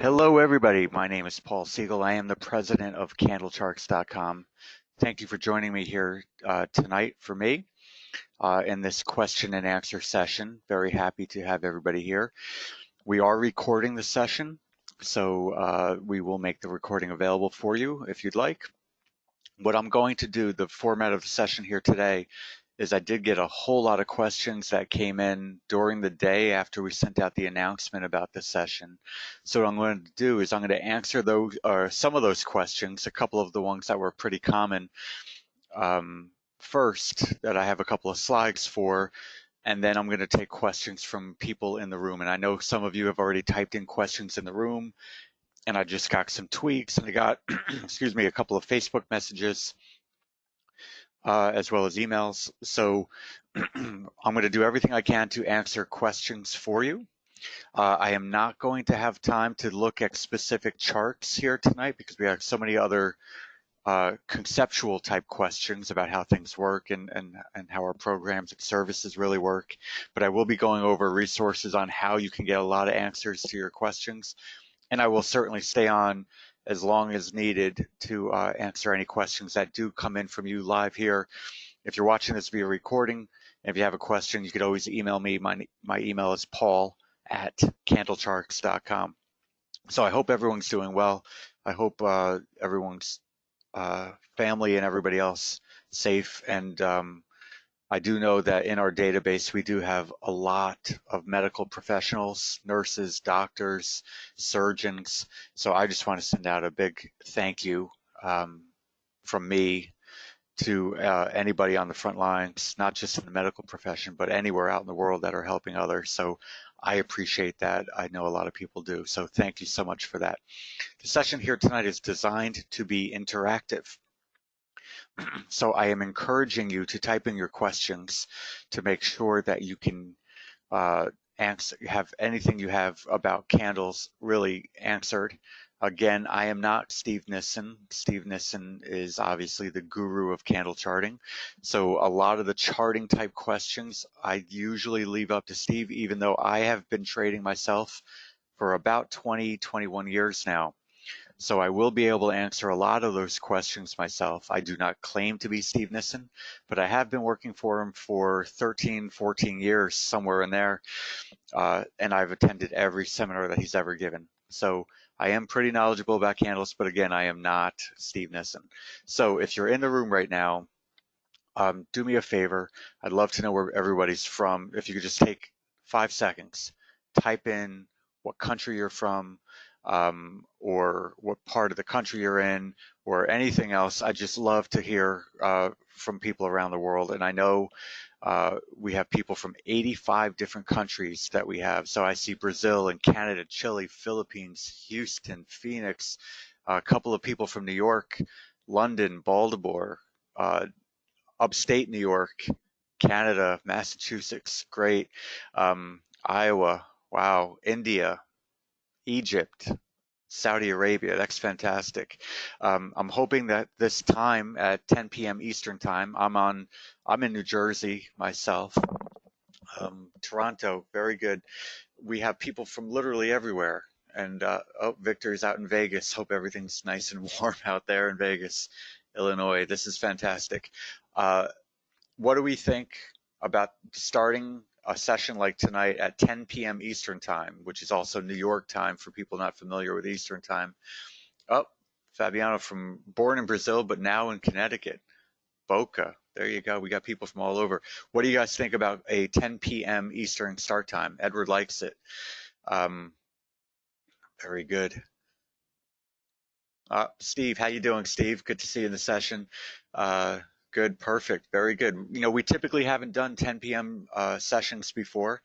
Hello, everybody. My name is Paul Siegel. I am the president of Candlecharts.com. Thank you for joining me here tonight for me in this question and answer session. Very happy to have everybody here. We are recording the session, so we will make the recording available for you if you'd like. What I'm going to do, the format of the session here today, is I did get a whole lot of questions that came in during the day after we sent out the announcement about the session. So what I'm going to do is I'm going to answer those, or some of those questions, a couple of the ones that were pretty common first, that I have a couple of slides for, and then I'm going to take questions from people in the room. And I know some of you have already typed in questions in the room, and I just got some tweets, and I got, excuse me, a couple of Facebook messages, as well as emails. So I'm going to do everything I can to answer questions for you. I am not going to have time to look at specific charts here tonight because we have so many other conceptual type questions about how things work and how our programs and services really work. But I will be going over resources on how you can get a lot of answers to your questions. And I will certainly stay on as long as needed to answer any questions that do come in from you live here. If you're watching this via recording, if you have a question, you could always email me. My email is paul@candlecharts.com. So I hope everyone's doing well. I hope everyone's family and everybody else safe. And I do know that in our database, we do have a lot of medical professionals, nurses, doctors, surgeons. So I just want to send out a big thank you from me to anybody on the front lines, not just in the medical profession, but anywhere out in the world that are helping others. So I appreciate that. I know a lot of people do. So thank you so much for that. The session here tonight is designed to be interactive. So I am encouraging you to type in your questions to make sure that you can have anything you have about candles really answered. Again, I am not Steve Nison. Steve Nison is obviously the guru of candle charting. So a lot of the charting type questions I usually leave up to Steve, even though I have been trading myself for about 20, 21 years now. So I will be able to answer a lot of those questions myself. I do not claim to be Steve Nison, but I have been working for him for 13, 14 years, somewhere in there. And I've attended every seminar that he's ever given. So I am pretty knowledgeable about candles, but again, I am not Steve Nison. So if you're in the room right now, do me a favor. I'd love to know where everybody's from. If you could just take 5 seconds, type in what country you're from, or what part of the country you're in, or anything else. I just love to hear from people around the world. And I know we have people from 85 different countries that we have. So I see Brazil and Canada, Chile, Philippines, Houston, Phoenix, a couple of people from New York, London, Baltimore, upstate New York, Canada, Massachusetts, great, Iowa, wow, India, Egypt, Saudi Arabia, that's fantastic. I'm hoping that this time at 10 p.m. Eastern time, I'm in New Jersey myself, Toronto, very good. We have people from literally everywhere. And oh, Victor's out in Vegas. Hope everything's nice and warm out there in Vegas, Illinois. This is fantastic. What do we think about starting a session like tonight at 10 p.m. Eastern time, which is also New York time for people not familiar with Eastern time? Oh, Fabiano born in Brazil, but now in Connecticut. Boca, there you go. We got people from all over. What do you guys think about a 10 p.m. Eastern start time? Edward likes it. Very good. Steve, how you doing, Steve? Good to see you in the session. Good, perfect, very good. You know, we typically haven't done 10 p.m. Sessions before,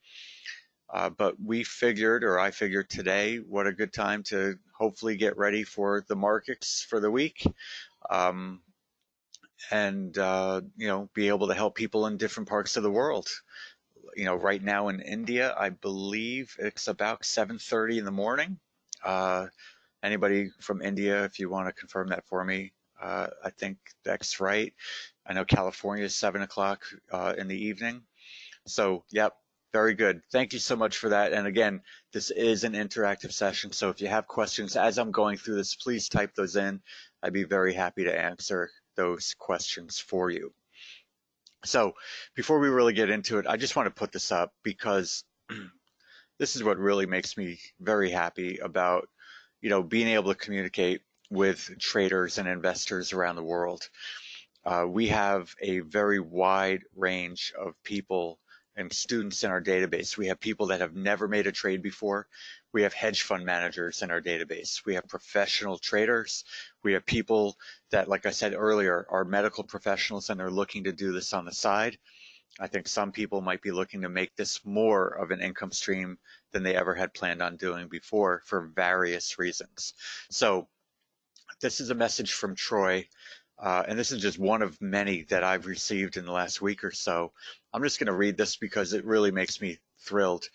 but we figured, or I figured today, what a good time to hopefully get ready for the markets for the week, and you know, be able to help people in different parts of the world. You know, right now in India, I believe it's about 7:30 in the morning. Anybody from India, if you want to confirm that for me, I think that's right. I know California is 7 o'clock in the evening. So, yep, Very good. Thank you so much for that. And again, this is an interactive session, so if you have questions as I'm going through this, please type those in. I'd be very happy to answer those questions for you. So before we really get into it, I just want to put this up because this is what really makes me very happy about, being able to communicate with traders and investors around the world. We have a very wide range of people and students in our database. We have people that have never made a trade before. We have hedge fund managers in our database. We have professional traders. We have people that, like I said earlier, are medical professionals and they're looking to do this on the side. I think some people might be looking to make this more of an income stream than they ever had planned on doing before for various reasons. So this is a message from Troy, and this is just one of many that I've received in the last week or so. I'm just going to read this because it really makes me thrilled.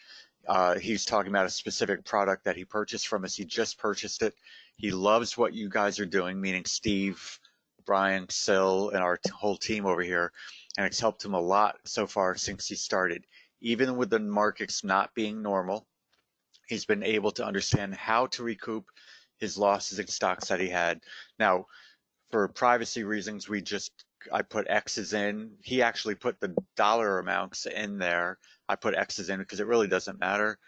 He's talking about a specific product that he purchased from us. He just purchased it. He loves what you guys are doing, meaning Steve, Brian, Sil, and our whole team over here, and it's helped him a lot so far since he started. Even with the markets not being normal, he's been able to understand how to recoup his losses in stocks that he had. Now, for privacy reasons, I put X's in. He actually put the dollar amounts in there. I put X's in because it really doesn't matter.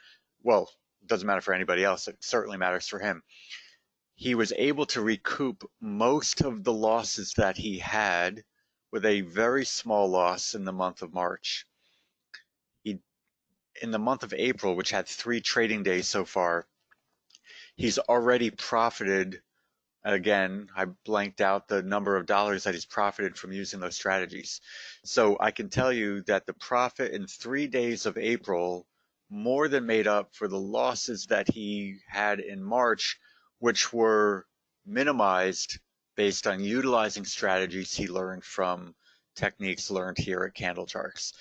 Well, it doesn't matter for anybody else. It certainly matters for him. He was able to recoup most of the losses that he had with a very small loss in the month of March. In the month of April, which had 3 trading days so far, he's already profited. Again, I blanked out the number of dollars that he's profited from using those strategies. So I can tell you that the profit in 3 days of April more than made up for the losses that he had in March, which were minimized based on utilizing strategies he learned from techniques learned here at Candlecharts.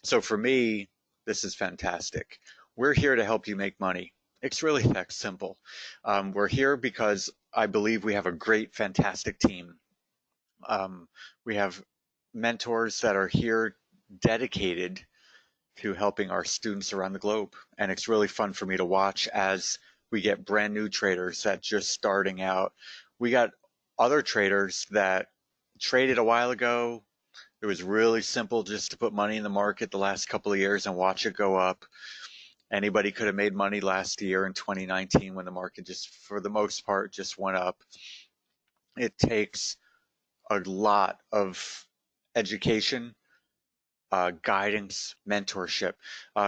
So for me, this is fantastic. We're here to help you make money. It's really that simple. We're here because I believe we have a great, fantastic team. We have mentors that are here dedicated to helping our students around the globe. And it's really fun for me to watch as we get brand new traders that just starting out. We got other traders that traded a while ago. It was really simple just to put money in the market the last couple of years and watch it go up. Anybody could have made money last year in 2019 when the market just, for the most part, just went up. It takes a lot of education, guidance, mentorship.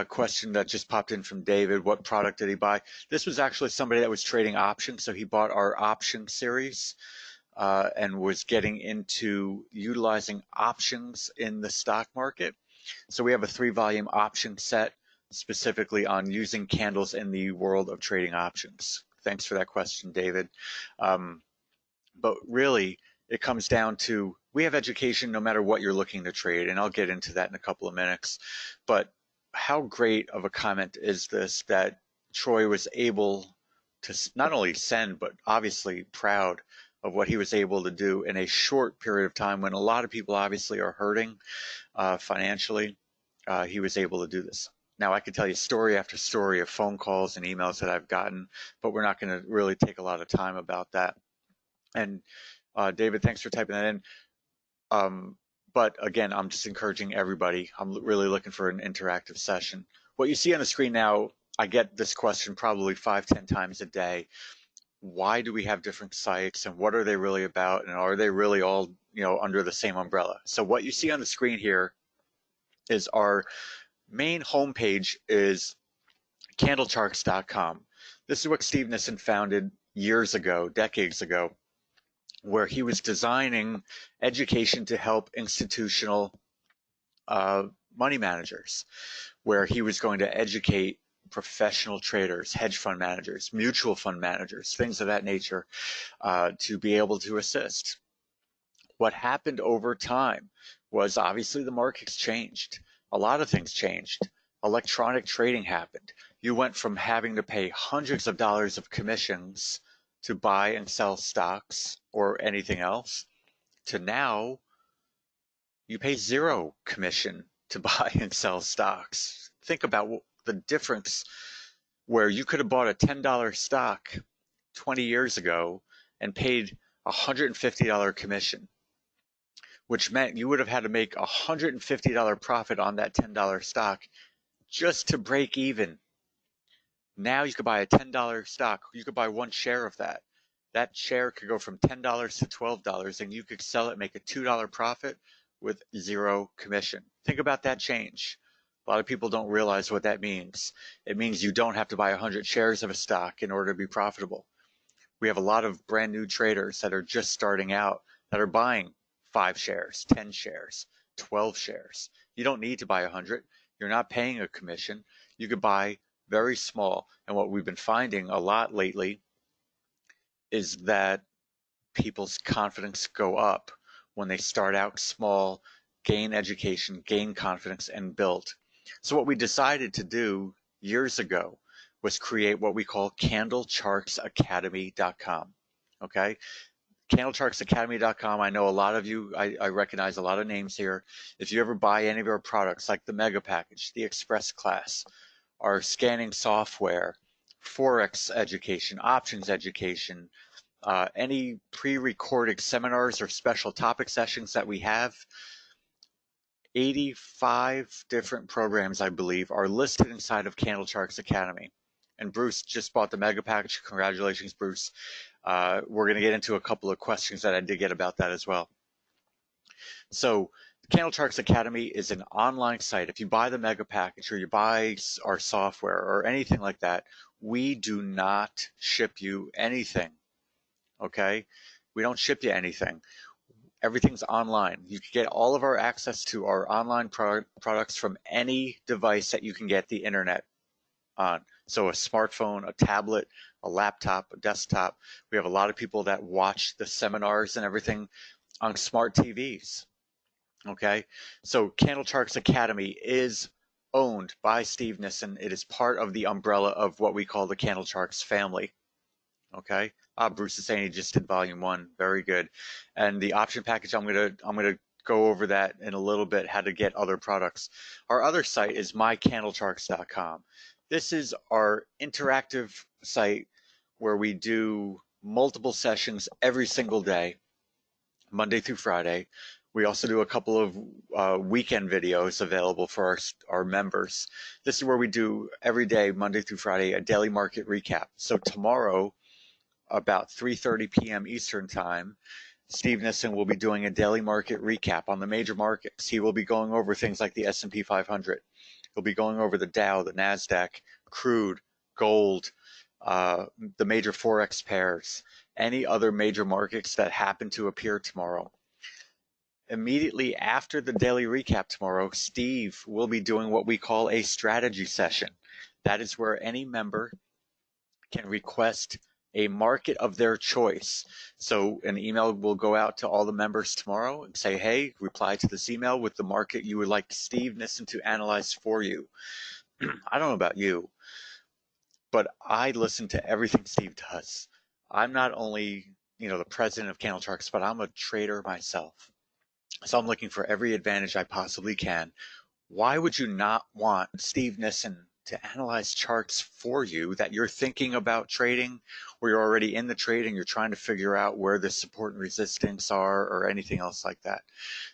Question that just popped in from David, what product did he buy? This was actually somebody that was trading options, so he bought our option series. And was getting into utilizing options in the stock market. So we have a 3-volume option set specifically on using candles in the world of trading options. Thanks for that question, David. But really, it comes down to we have education no matter what you're looking to trade, and I'll get into that in a couple of minutes. But how great of a comment is this that Troy was able to not only send, but obviously proud of what he was able to do in a short period of time when a lot of people obviously are hurting financially. He was able to do this. Now, I could tell you story after story of phone calls and emails that I've gotten, but we're not going to really take a lot of time about that. And David, thanks for typing that in. But again, I'm just encouraging everybody. I'm really looking for an interactive session. What you see on the screen now, I get this question probably 5-10 times a day. Why do we have different sites and what are they really about, and are they really all under the same umbrella? So what you see on the screen here is our main homepage is candlecharts.com. This is what Steve Nison founded years ago, decades ago, where he was designing education to help institutional money managers, where he was going to educate professional traders, hedge fund managers, mutual fund managers, things of that nature, to be able to assist. What happened over time was obviously the markets changed. A lot of things changed. Electronic trading happened. You went from having to pay hundreds of dollars of commissions to buy and sell stocks or anything else to now you pay 0 commission to buy and sell stocks. think about the difference where you could have bought a $10 stock 20 years ago and paid a $150 commission, which meant you would have had to make a $150 profit on that $10 stock just to break even. Now you could buy a $10 stock. You could buy one share of that. That share could go from $10 to $12, and you could sell it, make a $2 profit with zero commission. Think about that change. A lot of people don't realize what that means. It means you don't have to buy 100 shares of a stock in order to be profitable. We have a lot of brand new traders that are just starting out that are buying 5 shares, 10 shares, 12 shares. You don't need to buy 100. You're not paying a commission. You could buy very small. And what we've been finding a lot lately is that people's confidence go up when they start out small, gain education, gain confidence, and build. So what we decided to do years ago was create what we call Candlechartsacademy.com. Okay? Candlechartsacademy.com. I know a lot of you, I recognize a lot of names here. If you ever buy any of our products like the Mega Package, the Express Class, our scanning software, Forex education, options education, any pre-recorded seminars or special topic sessions that we have, 85 different programs, I believe, are listed inside of Candlecharts Academy. And Bruce just bought the Mega Package. Congratulations, Bruce. We're going to get into a couple of questions that I did get about that as well. So Candlecharts Academy is an online site. If you buy the Mega Package or you buy our software or anything like that, we do not ship you anything, okay? We don't ship you anything. Everything's online. You can get all of our access to our online products from any device that you can get the internet on. So a smartphone, a tablet, a laptop, a desktop. We have a lot of people that watch the seminars and everything on smart TVs. Okay, so Candlecharts Academy is owned by Steve Nison. It is part of the umbrella of what we call the Candlecharts family. Okay, Bruce is saying he just did volume 1. Very good. And the option package, I'm gonna go over that in a little bit, how to get other products. Our other site is mycandlecharts.com. This is our interactive site where we do multiple sessions every single day, Monday through Friday. We also do a couple of weekend videos available for our members. This is where we do every day, Monday through Friday, a daily market recap. So tomorrow, about 3:30 p.m. Eastern Time, Steve Nison will be doing a daily market recap on the major markets. He will be going over things like the S&P 500. He'll be going over the Dow, the NASDAQ, crude, gold, the major Forex pairs, any other major markets that happen to appear tomorrow. Immediately after the daily recap tomorrow, Steve will be doing what we call a strategy session. That is where any member can request a market of their choice. So an email will go out to all the members tomorrow and say, hey, reply to this email with the market you would like Steve Nison to analyze for you. I don't know about you, but I listen to everything Steve does. I'm not only, the president of Candlecharts, but I'm a trader myself. So I'm looking for every advantage I possibly can. Why would you not want Steve Nison to analyze charts for you that you're thinking about trading, or you're already in the trade and you're trying to figure out where the support and resistance are, or anything else like that?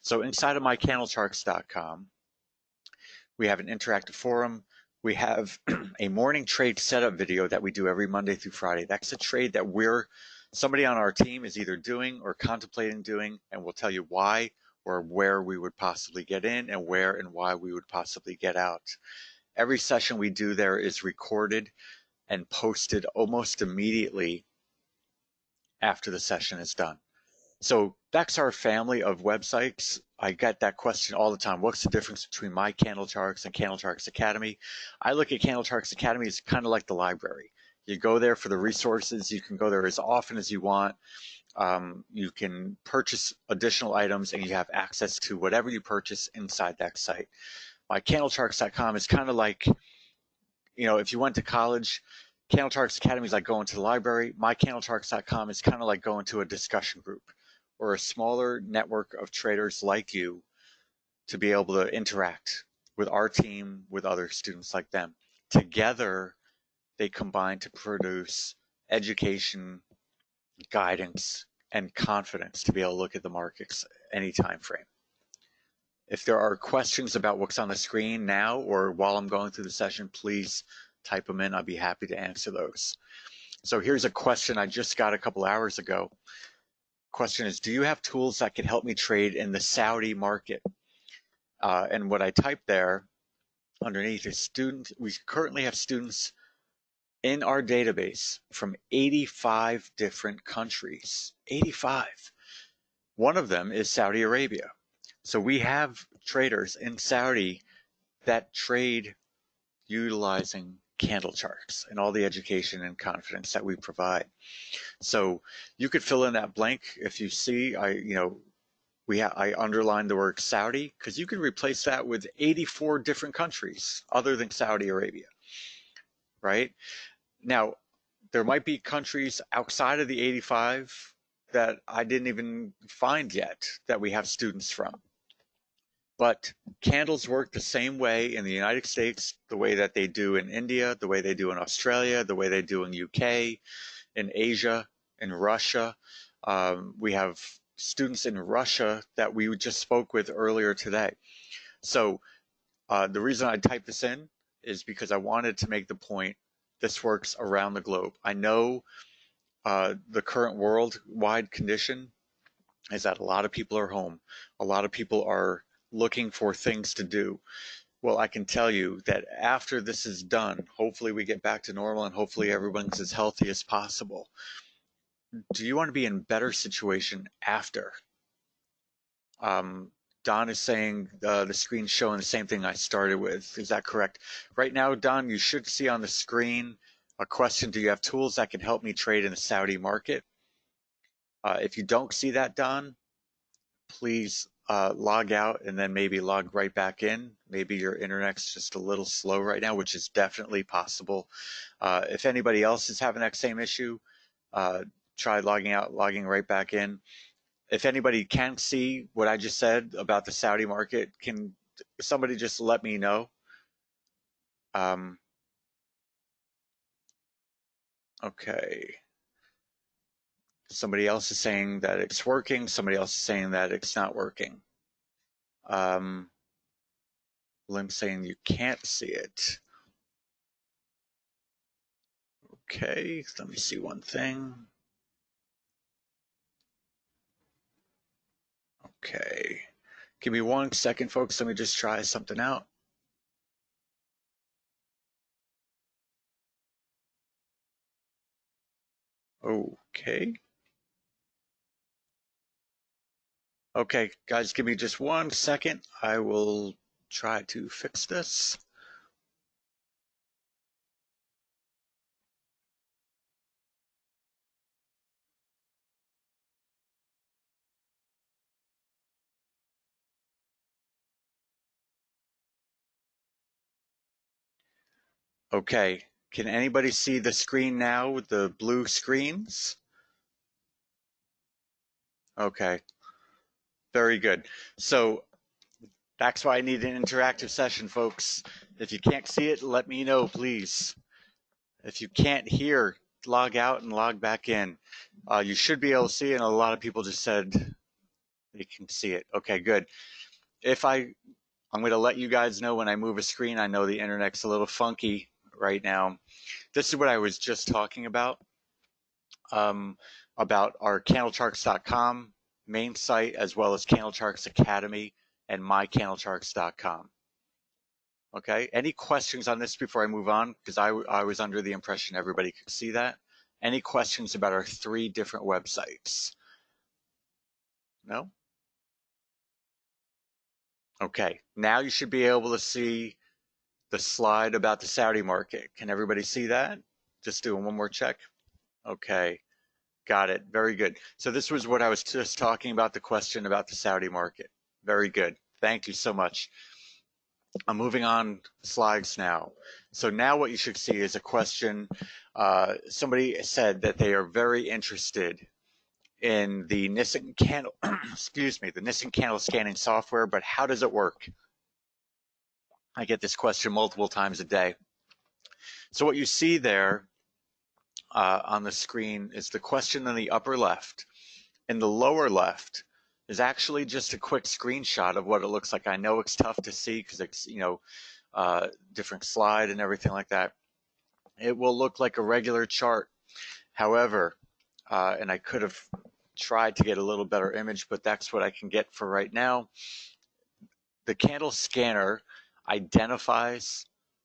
So inside of mycandlecharts.com, we have an interactive forum. We have a morning trade setup video that we do every Monday through Friday. That's a trade that somebody on our team is either doing or contemplating doing, and we'll tell you why or where we would possibly get in and where and why we would possibly get out. Every session we do there is recorded and posted almost immediately after the session is done. So that's our family of websites. I get that question all the time. What's the difference between My Candlecharts and Candlecharts Academy? I look at Candlecharts Academy as kind of like the library. You go there for the resources. You can go there as often as you want. You can purchase additional items and you have access to whatever you purchase inside that site. MyCandlecharts.com is kind of like, if you went to college, Candlecharts Academy is like going to the library. MyCandlecharts.com is kind of like going to a discussion group or a smaller network of traders like you to be able to interact with our team, with other students like them. Together, they combine to produce education, guidance, and confidence to be able to look at the markets any time frame. If there are questions about what's on the screen now or while I'm going through the session, please type them in. I'll be happy to answer those. So here's a question I just got a couple hours ago. Question is, do you have tools that can help me trade in the Saudi market? And what I typed there underneath is student. We currently have students in our database from 85 different countries. 85. One of them is Saudi Arabia. So we have traders in Saudi that trade utilizing Candlecharts and all the education and confidence that we provide. So you could fill in that blank if you see, I underlined the word Saudi because you could replace that with 84 different countries other than Saudi Arabia, right? Now, there might be countries outside of the 85 that I didn't even find yet that we have students from. But candles work the same way in the United States, the way that they do in India, the way they do in Australia, the way they do in UK, in Asia, in Russia. We have students in Russia that we just spoke with earlier today. So the reason I typed this in is because I wanted to make the point this works around the globe. I know the current worldwide condition is that a lot of people are home. A lot of people are looking for things to do. Well, I can tell you that after this is done, hopefully we get back to normal and hopefully everyone's as healthy as possible. Do you want to be in a better situation after? Don is saying the screen's showing the same thing I started with. Is that correct? Right now, Don, you should see on the screen a question. Do you have tools that can help me trade in the Saudi market? If you don't see that, Don, please log out and then maybe log right back in. Maybe your internet's just a little slow right now, which is definitely possible. If anybody else is having that same issue, try logging out, logging right back in. If anybody can't see what I just said about the Saudi market, can somebody just let me know? Okay. Somebody else is saying that it's working. Somebody else is saying that it's not working. Lim's saying you can't see it. Okay, let me see one thing. Okay, give me 1 second, folks. Let me just try something out. Okay. Okay, guys, give me just 1 second. I will try to fix this. Okay, can anybody see the screen now with the blue screens? Okay, very good. So that's why I need an interactive session, folks. If you can't see it, let me know, please. If you can't hear, log out and log back in. You should be able to see it, and a lot of people just said they can see it. Okay, good. I'm going to let you guys know when I move a screen. I know the internet's a little funky right now. This is what I was just talking about our candlecharts.com main site, as well as Candlecharts Academy and mycandlecharts.com. Okay, any questions on this before I move on? Because I was under the impression everybody could see that. Any questions about our 3 different websites? No? Okay, now you should be able to see the slide about the Saudi market. Can everybody see that? Just doing one more check. Okay, got it. Very good. So this was what I was just talking about, the question about the Saudi market. Very good. Thank you so much. I'm moving on slides now. So now what you should see is a question. Somebody said that they are very interested in the Nison Candle, excuse me, the Nison Candle scanning software, but how does it work? I get this question multiple times a day. So what you see there on the screen is the question in the upper left. In the lower left is actually just a quick screenshot of what it looks like. I know it's tough to see because it's, different slide and everything like that. It will look like a regular chart. However, and I could have tried to get a little better image, but that's what I can get for right now. The candle scanner identifies,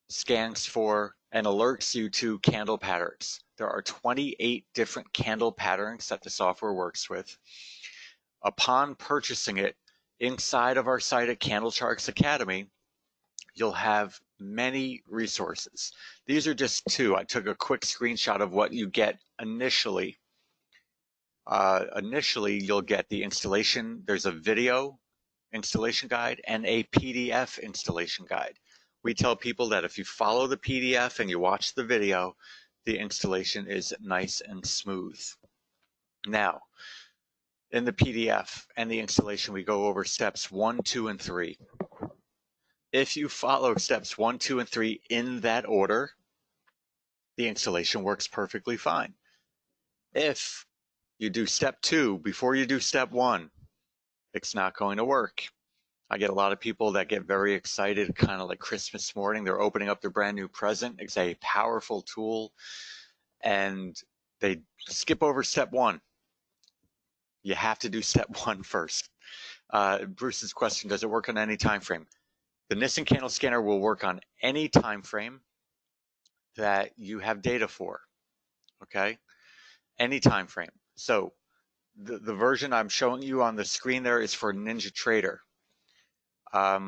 scans for, and alerts you to candle patterns. There are 28 different candle patterns that the software works with. Upon purchasing it inside of our site at Candlecharts Academy, you'll have many resources. These are just two. I took a quick screenshot of what you get initially. Initially, you'll get the installation. There's a video installation guide and a PDF installation guide. We tell people that if you follow the PDF and you watch the video, the installation is nice and smooth. Now, in the PDF and the installation, we go over steps 1, 2, and 3. If you follow steps 1, 2, and 3 in that order, the installation works perfectly fine. If you do step 2 before you do step 1, it's not going to work. I get a lot of people that get very excited, kind of like Christmas morning. They're opening up their brand new present. It's a powerful tool, and they skip over step 1. You have to do step 1 first. Bruce's question, does it work on any time frame? The Nison Candle Scanner will work on any time frame that you have data for, okay? Any time frame. So the version I'm showing you on the screen there is for NinjaTrader. I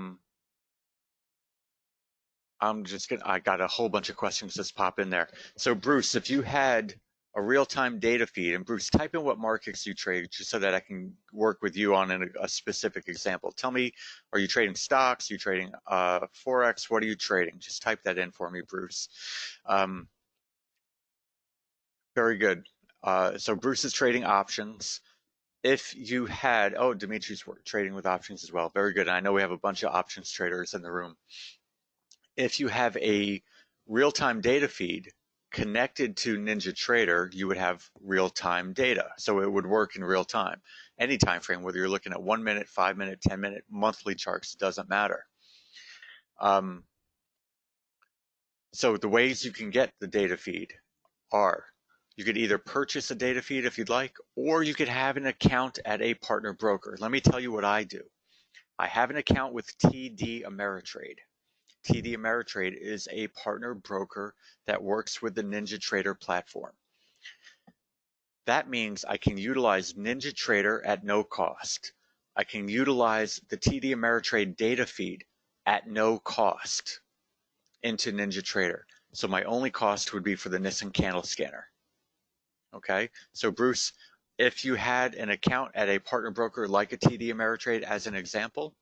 got a whole bunch of questions just pop in there. So Bruce, if you had a real-time data feed, and Bruce, type in what markets you trade just so that I can work with you on a specific example. Tell me, are you trading stocks? Are you trading Forex? What are you trading? Just type that in for me, Bruce. Very good. So Bruce is trading options. If you had, oh, Dimitri's trading with options as well. Very good. I know we have a bunch of options traders in the room. If you have a real-time data feed connected to NinjaTrader, you would have real-time data. So it would work in real time. Any time frame, whether you're looking at 1 minute, 5 minute, 10 minute, monthly charts, it doesn't matter. So the ways you can get the data feed are, you could either purchase a data feed if you'd like, or you could have an account at a partner broker. Let me tell you what I do. I have an account with TD Ameritrade. TD Ameritrade is a partner broker that works with the NinjaTrader platform. That means I can utilize NinjaTrader at no cost. I can utilize the TD Ameritrade data feed at no cost into NinjaTrader. So my only cost would be for the Nison Candle Scanner. Okay, so Bruce, if you had an account at a partner broker like a TD Ameritrade as an example,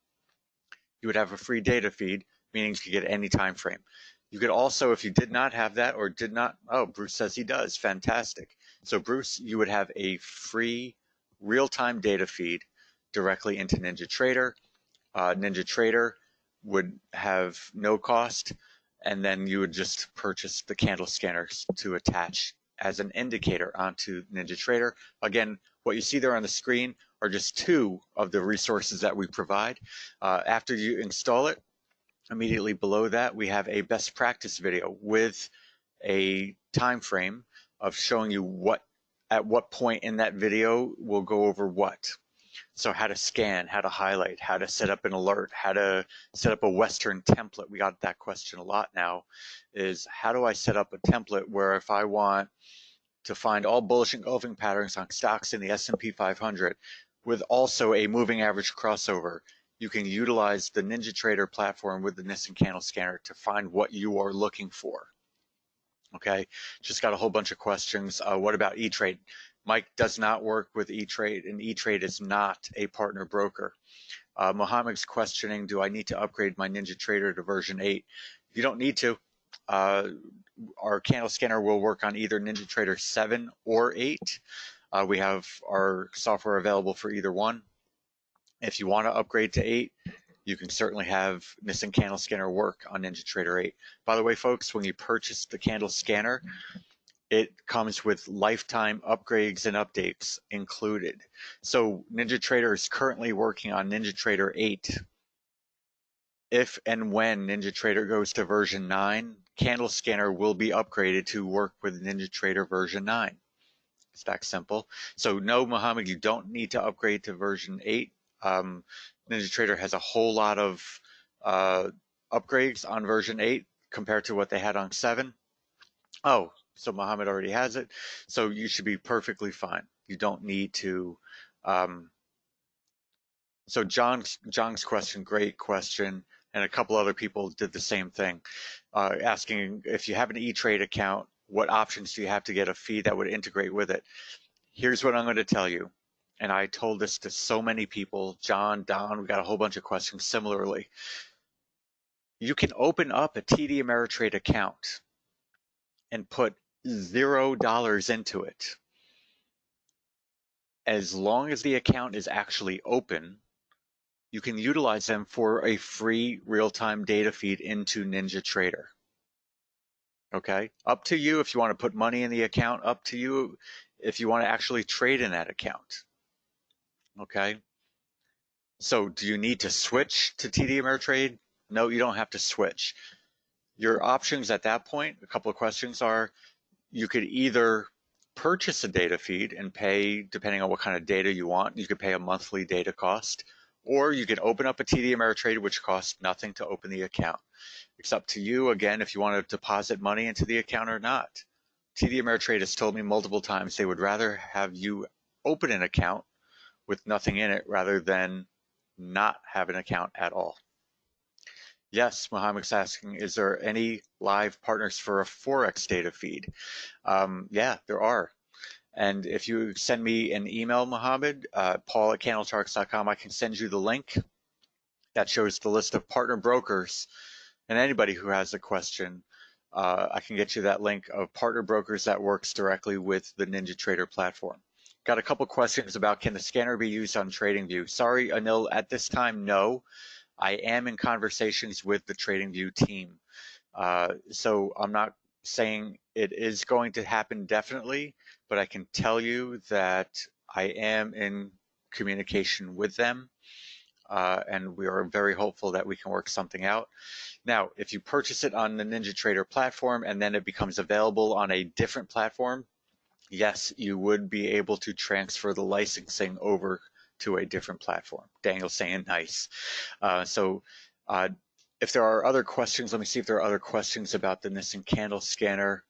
you would have a free data feed, meaning you could get any time frame. You could also, if you did not have that or did not, oh, Bruce says he does, fantastic. So Bruce, you would have a free real-time data feed directly into NinjaTrader. NinjaTrader would have no cost, and then you would just purchase the candle scanners to attach as an indicator onto NinjaTrader. Again, what you see there on the screen are just two of the resources that we provide. After you install it, immediately below that, we have a best practice video with a time frame of showing you at what point in that video we'll go over what. So how to scan, how to highlight, how to set up an alert, how to set up a Western template. We got that question a lot now, is how do I set up a template where if I want to find all bullish engulfing patterns on stocks in the S&P 500 with also a moving average crossover, you can utilize the NinjaTrader platform with the Nison Candle Scanner to find what you are looking for. Okay, just got a whole bunch of questions. What about E-Trade? Mike does not work with E-Trade, and E-Trade is not a partner broker. Mohammed's questioning, do I need to upgrade my NinjaTrader to version 8? You don't need to. Our candle scanner will work on either NinjaTrader 7 or 8. We have our software available for either one. If you want to upgrade to 8, you can certainly have Nison Candle Scanner work on NinjaTrader 8. By the way, folks, when you purchase the Candle Scanner, it comes with lifetime upgrades and updates included. So NinjaTrader is currently working on NinjaTrader 8. If and when NinjaTrader goes to version 9, Candle Scanner will be upgraded to work with NinjaTrader version 9. It's that simple. So no, Mohammed, you don't need to upgrade to version 8. NinjaTrader has a whole lot of upgrades on version 8 compared to what they had on 7. Oh, so Mohammed already has it. So you should be perfectly fine. You don't need to. So John's question, great question, and a couple other people did the same thing, asking if you have an E-Trade account, what options do you have to get a fee that would integrate with it? Here's what I'm going to tell you, and I told this to so many people, John, Don, we got a whole bunch of questions similarly. You can open up a TD Ameritrade account and put $0 into it. As long as the account is actually open, you can utilize them for a free real-time data feed into NinjaTrader. Okay, up to you if you want to put money in the account, up to you if you want to actually trade in that account. Okay, so do you need to switch to TD Ameritrade? No, you don't have to switch. Your options at that point, a couple of questions are, you could either purchase a data feed and pay, depending on what kind of data you want, you could pay a monthly data cost, or you can open up a TD Ameritrade, which costs nothing to open the account. It's up to you, again, if you want to deposit money into the account or not. TD Ameritrade has told me multiple times they would rather have you open an account with nothing in it rather than not have an account at all. Yes, Mohammed's asking, is there any live partners for a Forex data feed? Yeah, there are. And if you send me an email, Mohammed, paul@candlecharts.com, I can send you the link that shows the list of partner brokers. And anybody who has a question, I can get you that link of partner brokers that works directly with the NinjaTrader platform. Got a couple questions about, can the scanner be used on TradingView? Sorry, Anil, at this time, no. I am in conversations with the TradingView team. So I'm not saying it is going to happen definitely, but I can tell you that I am in communication with them, and we are very hopeful that we can work something out. Now, if you purchase it on the NinjaTrader platform and then it becomes available on a different platform, yes, you would be able to transfer the licensing over to a different platform. Daniel's saying nice. If there are other questions, let me see if there are other questions about the Nison Candle Scanner.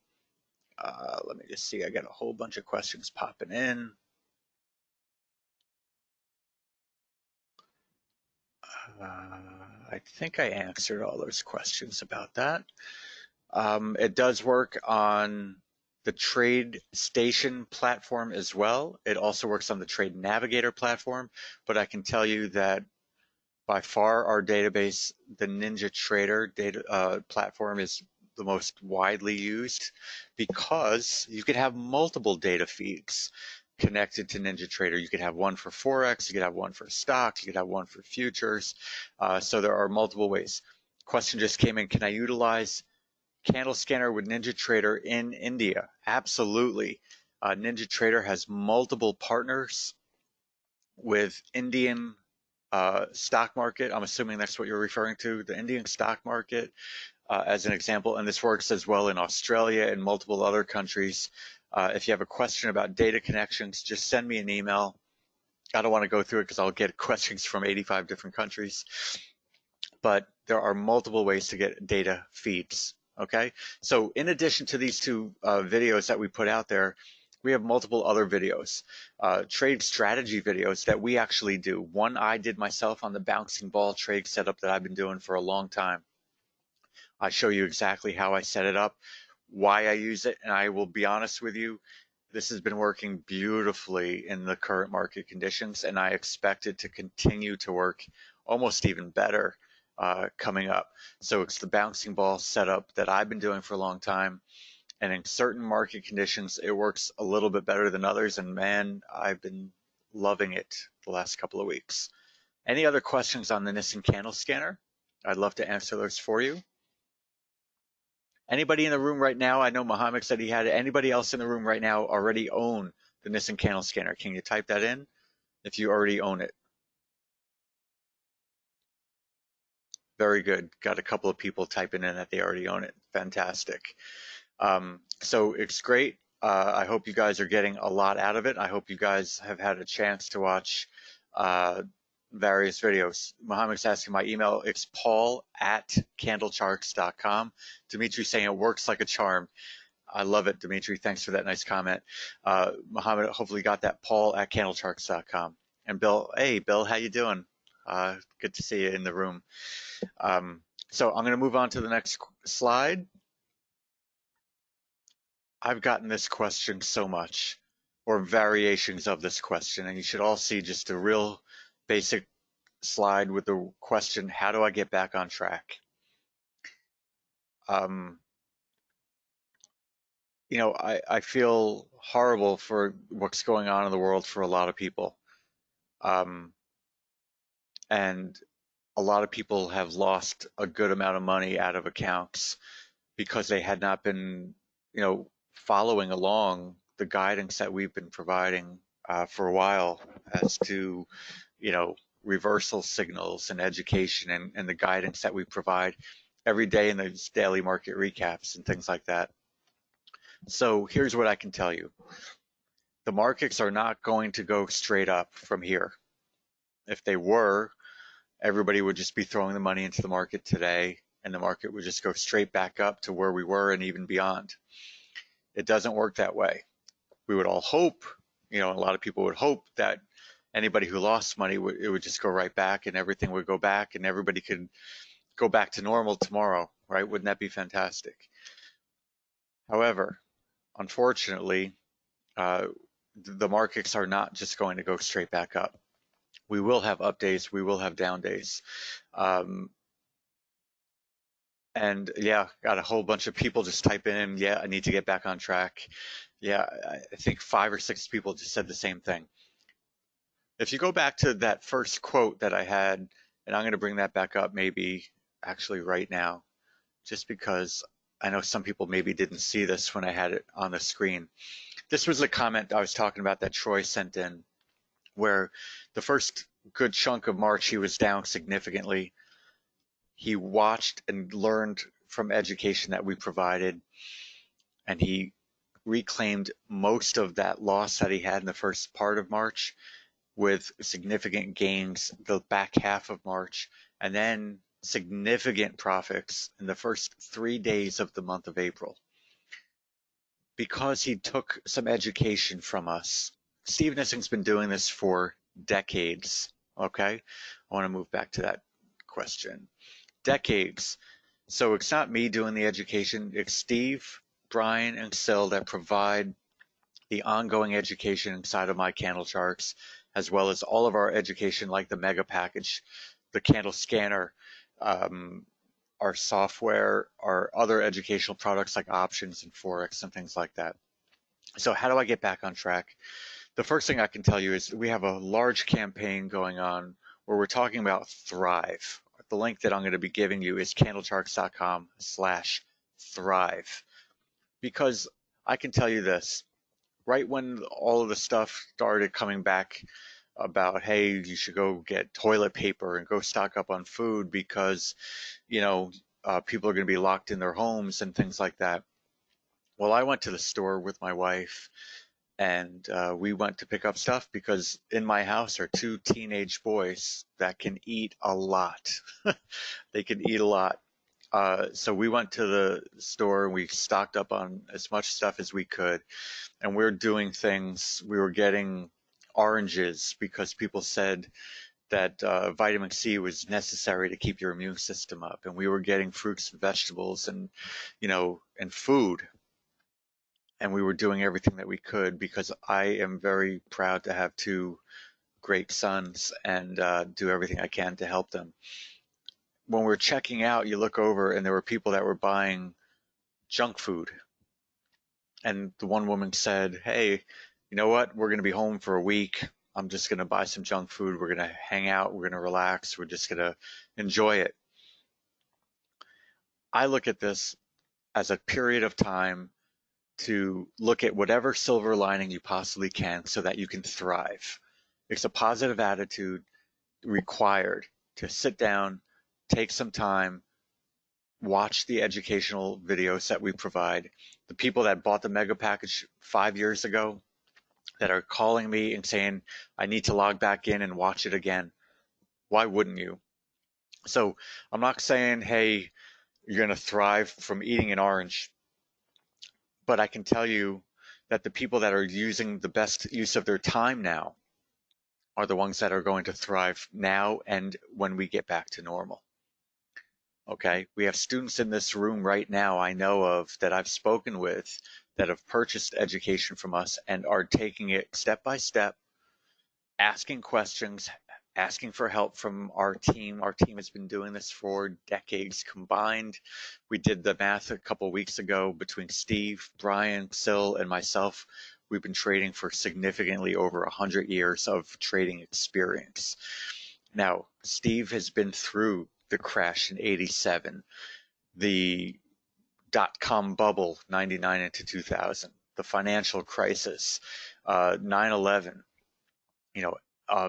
Let me just see, I got a whole bunch of questions popping in. I think I answered all those questions about that. It does work on the Trade Station platform as well. It also works on the Trade Navigator platform, but I can tell you that by far our database, the NinjaTrader data platform, is the most widely used because you could have multiple data feeds connected to NinjaTrader. You could have one for Forex, you could have one for stocks, you could have one for futures. So there are multiple ways. Question just came in, can I utilize Candle Scanner with NinjaTrader in India? Absolutely. NinjaTrader has multiple partners with Indian stock market. I'm assuming that's what you're referring to, the Indian stock market as an example, and this works as well in Australia and multiple other countries. If you have a question about data connections, just send me an email. I don't want to go through it because I'll get questions from 85 different countries, but there are multiple ways to get data feeds. Okay, so in addition to these two videos that we put out there, we have multiple other videos, trade strategy videos that we actually do. One I did myself on the bouncing ball trade setup that I've been doing for a long time. I show you exactly how I set it up, why I use it, and I will be honest with you, this has been working beautifully in the current market conditions, and I expect it to continue to work almost even better coming up. So it's the bouncing ball setup that I've been doing for a long time, and in certain market conditions it works a little bit better than others, and man, I've been loving it the last couple of weeks. Any other questions on the Nison Candle Scanner? I'd love to answer those for you. Anybody in the room right now? I know Mohammed said he had it. Anybody else in the room right now already own the Nison Candle Scanner? Can you type that in if you already own it? Very good. Got a couple of people typing in that they already own it. Fantastic. So it's great. I hope you guys are getting a lot out of it. I hope you guys have had a chance to watch various videos. Mohammed's asking my email. It's paul@candlecharts.com. Dimitri saying it works like a charm. I love it, Dimitri. Thanks for that nice comment. Mohammed hopefully got that, paul@candlecharts.com. And Bill, hey, Bill, how you doing? Good to see you in the room. So I'm going to move on to the next slide. I've gotten this question so much, or variations of this question, and you should all see just a real basic slide with the question, how do I get back on track? You know, I feel horrible for what's going on in the world for a lot of people. And a lot of people have lost a good amount of money out of accounts because they had not been, you know, following along the guidance that we've been providing for a while as to, you know, reversal signals and education and the guidance that we provide every day in those daily market recaps and things like that. So here's what I can tell you. The markets are not going to go straight up from here. If they were, everybody would just be throwing the money into the market today, and the market would just go straight back up to where we were and even beyond. It doesn't work that way. We would all hope, you know, a lot of people would hope that anybody who lost money, it would just go right back and everything would go back and everybody could go back to normal tomorrow, right? Wouldn't that be fantastic? However, unfortunately, the markets are not just going to go straight back up. We will have up days, we will have down days. And yeah, got a whole bunch of people just typing in, yeah, I need to get back on track. Yeah, I think 5 or 6 people just said the same thing. If you go back to that first quote that I had, and I'm going to bring that back up maybe actually right now, just because I know some people maybe didn't see this when I had it on the screen. This was a comment I was talking about that Troy sent in, where the first good chunk of March he was down significantly. He watched and learned from education that we provided, and he reclaimed most of that loss that he had in the first part of March with significant gains the back half of March, and then significant profits in the first 3 days of the month of April. Because he took some education from us. Steve Nissing's been doing this for decades, okay? I want to move back to that question. Decades. So it's not me doing the education, it's Steve, Brian, and Sil that provide the ongoing education inside of my candle charts, as well as all of our education like the mega package, the candle scanner, our software, our other educational products like options and Forex and things like that. So how do I get back on track? The first thing I can tell you is we have a large campaign going on where we're talking about Thrive. The link that I'm going to be giving you is candlecharts.com/thrive. Because I can tell you this, right when all of the stuff started coming back about, hey, you should go get toilet paper and go stock up on food because, you know, people are going to be locked in their homes and things like that. Well, I went to the store with my wife and we went to pick up stuff because in my house are 2 teenage boys that can eat a lot. They can eat a lot. So we went to the store and we stocked up on as much stuff as we could. And we're doing things, we were getting oranges because people said that vitamin C was necessary to keep your immune system up. And we were getting fruits and vegetables and, you know, and food. And we were doing everything that we could because I am very proud to have 2 great sons and do everything I can to help them. When we're checking out, you look over and there were people that were buying junk food. And the one woman said, hey, you know what? We're going to be home for a week. I'm just going to buy some junk food. We're going to hang out. We're going to relax. We're just going to enjoy it. I look at this as a period of time to look at whatever silver lining you possibly can so that you can thrive. It's a positive attitude required to sit down, take some time, watch the educational videos that we provide. The people that bought the mega package 5 years ago that are calling me and saying, I need to log back in and watch it again. Why wouldn't you? So I'm not saying, hey, you're going to thrive from eating an orange, but I can tell you that the people that are using the best use of their time now are the ones that are going to thrive now and when we get back to normal. Okay, we have students in this room right now I know of that I've spoken with that have purchased education from us and are taking it step by step, asking questions, asking for help from our team. Our team has been doing this for decades combined. We did the math a couple weeks ago between Steve, Brian, Sil, and myself. We've been trading for significantly over 100 years of trading experience. Now, Steve has been through the crash in '87, the dot-com bubble 99 into 2000, the financial crisis, 9/11,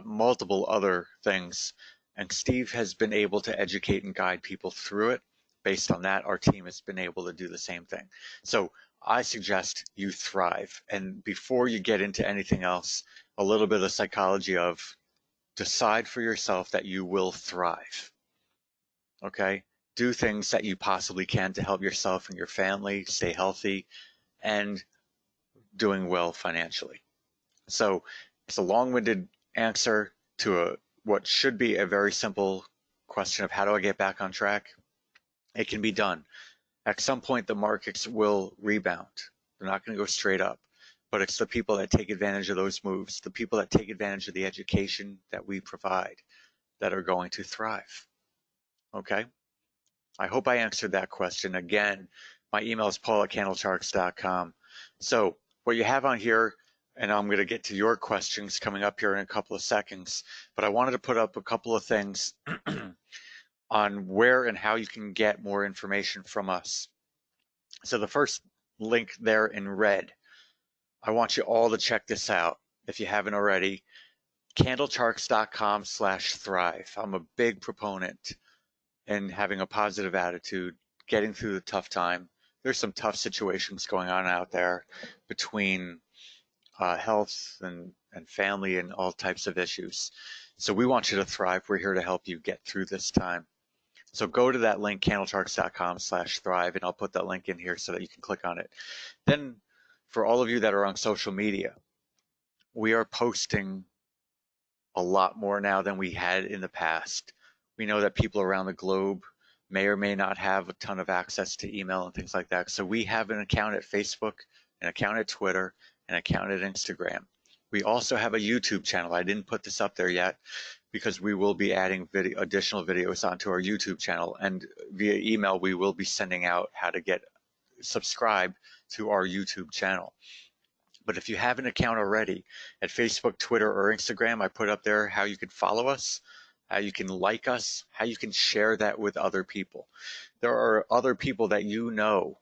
multiple other things. And Steve has been able to educate and guide people through it. Based on that, our team has been able to do the same thing. So I suggest you thrive. And before you get into anything else, a little bit of the psychology of decide for yourself that you will thrive. Okay? Do things that you possibly can to help yourself and your family stay healthy and doing well financially. So it's a long-winded answer to what should be a very simple question of how do I get back on track? It can be done. At some point, the markets will rebound. They're not going to go straight up, but it's the people that take advantage of those moves, the people that take advantage of the education that we provide that are going to thrive. Okay? I hope I answered that question. Again, my email is paul@candlecharts.com. So what you have on here, and I'm going to get to your questions coming up here in a couple of seconds, but I wanted to put up a couple of things on where and how you can get more information from us. So the first link there in red, I want you all to check this out if you haven't already. Candlecharts.com/thrive. I'm a big proponent in having a positive attitude, getting through the tough time. There's some tough situations going on out there between health and family and all types of issues. So we want you to thrive. We're here to help you get through this time. So go to that link, candlecharts.com/thrive, and I'll put that link in here so that you can click on it. Then for all of you that are on social media, we are posting a lot more now than we had in the past. We know that people around the globe may or may not have a ton of access to email and things like that. So we have an account at Facebook, an account at Twitter, an account at Instagram. We also have a YouTube channel. I didn't put this up there yet because we will be adding additional videos onto our YouTube channel. And via email, we will be sending out how to get subscribed to our YouTube channel. But if you have an account already at Facebook, Twitter, or Instagram, I put up there how you can follow us, how you can like us, how you can share that with other people. There are other people that you know